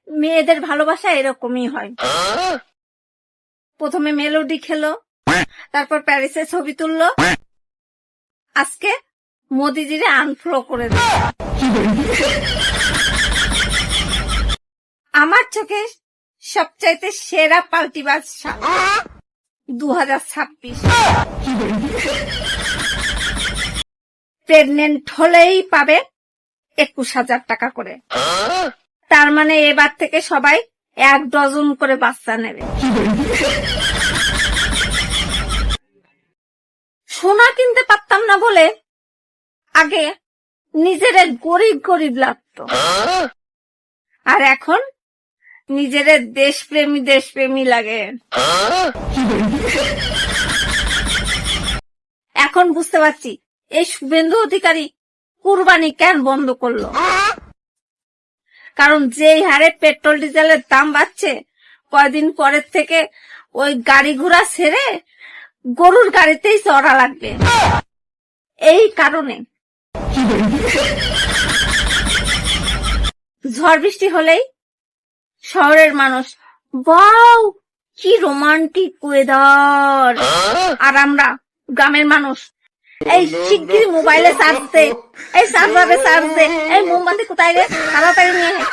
মেয়েদের ভালোবাসা এরকমই হয়। প্রথমে মেলোডি খেলো, তারপর প্যারিসে ছবি তুললো, আজকে মোদিজিরে আনফলো করে দিল। আমার চোখে সবচাইতে সেরা পাল্টিবাজ সাল 2026। প্রেগনেন্ট হলেই পাবে 21,000 টাকা করে। তার মানে এবার থেকে সবাই 1 ডজন করে বাচ্চা নেবে। সোনা কিনতে পারতাম না বলে আগে নিজের গরিব গরিব লাগতো, আর এখন নিজের দেশপ্রেমী লাগে। এখন বুঝতে পারছি এই শুভেন্দু অধিকারী কুরবানি কেন বন্ধ করলো। কারণ যেই হারে পেট্রোল ডিজেলের দাম বাড়ছে, কয়দিন পরের থেকে ওই গাড়ি ঘোড়া ছেড়ে গরুর গাড়িতেই চড়া লাগবে। এই কারণে ঝড় বৃষ্টি হলেই শহরের মানুষ ওয়াও কি রোমান্টিক ওয়েদার, আর আমরা গ্রামের মানুষ এই শিগগিরই মোবাইলে চার্জ দে, এই সার্ভারে চার্জ দে, এই মোমবাতি কোথায় রে, তাড়াতাড়ি নিয়ে আয়।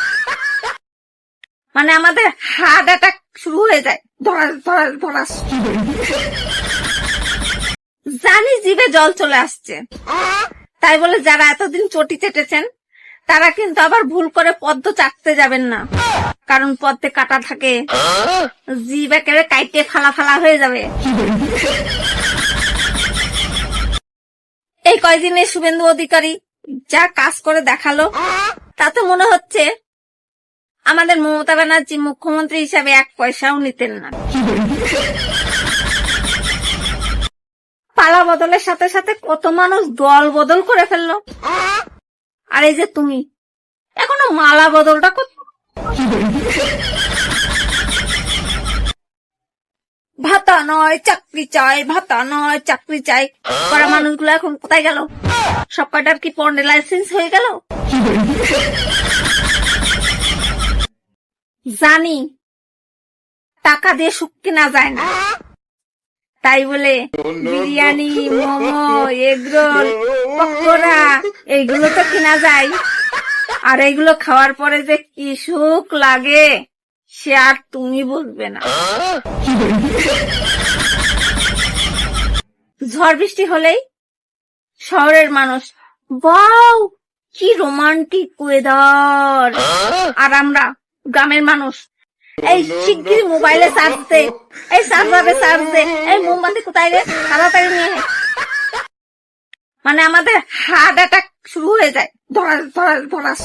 মানে আমাদের হার্ট অ্যাটাক শুরু হয়ে যায়, ধরাস ধরাস ধরাস। জানি জিভে জল চলে আসছে, তাই বলে যারা এতদিন চটি চেটেছেন তারা কিন্তু আবার ভুল করে পদ্ম চাটতে যাবেন না, কারণ পদ্মে কাটা থাকে, জিভ একেবারে কাইটে ফালা ফালা হয়ে যাবে। এই কয়দিনে শুভেন্দু অধিকারী যা কাজ করে দেখালো, তাতে মনে হচ্ছে আমাদের মমতা ব্যানার্জি মুখ্যমন্ত্রী হিসাবে 1 পয়সাও নিতেন না। পালা বদলের সাথে সাথে কত মানুষ দল বদল করে ফেললো, আর এই যে তুমি এখনো মালা বদলটা করছো। ভাতা নয় চাকরি চাই, ভাতা নয় চাকরি চাই করা মানুষগুলো এখন কোথায় গেল? সব কয়টার কি পন্ডে লাইসেন্স হয়ে গেল? জানি টাকা দিয়ে সুখ কেনা যায় না, তাই বলে বিরিয়ানি, মোমো, এগরোল, পকোড়া এইগুলো তো কেনা যায়, আর এইগুলো খাওয়ার পরে যে কি সুখ লাগে সে আর তুমি বুঝবে না। ঝড় বৃষ্টি হলেই শহরের মানুষ ওয়াও কি রোমান্টিক ওয়েদার, আর আমরা গ্রামের মানুষ এই শিগগিরই মোবাইলে চার্জ দে, এই সার্ভারে চার্জ দে, এই মোমবাতি কোথায় রে, তাড়াতাড়ি নিয়ে আয়। মানে আমাদের হার্ট অ্যাটাক শুরু হয়ে যায়, ধরাস ধরাস ধরাস।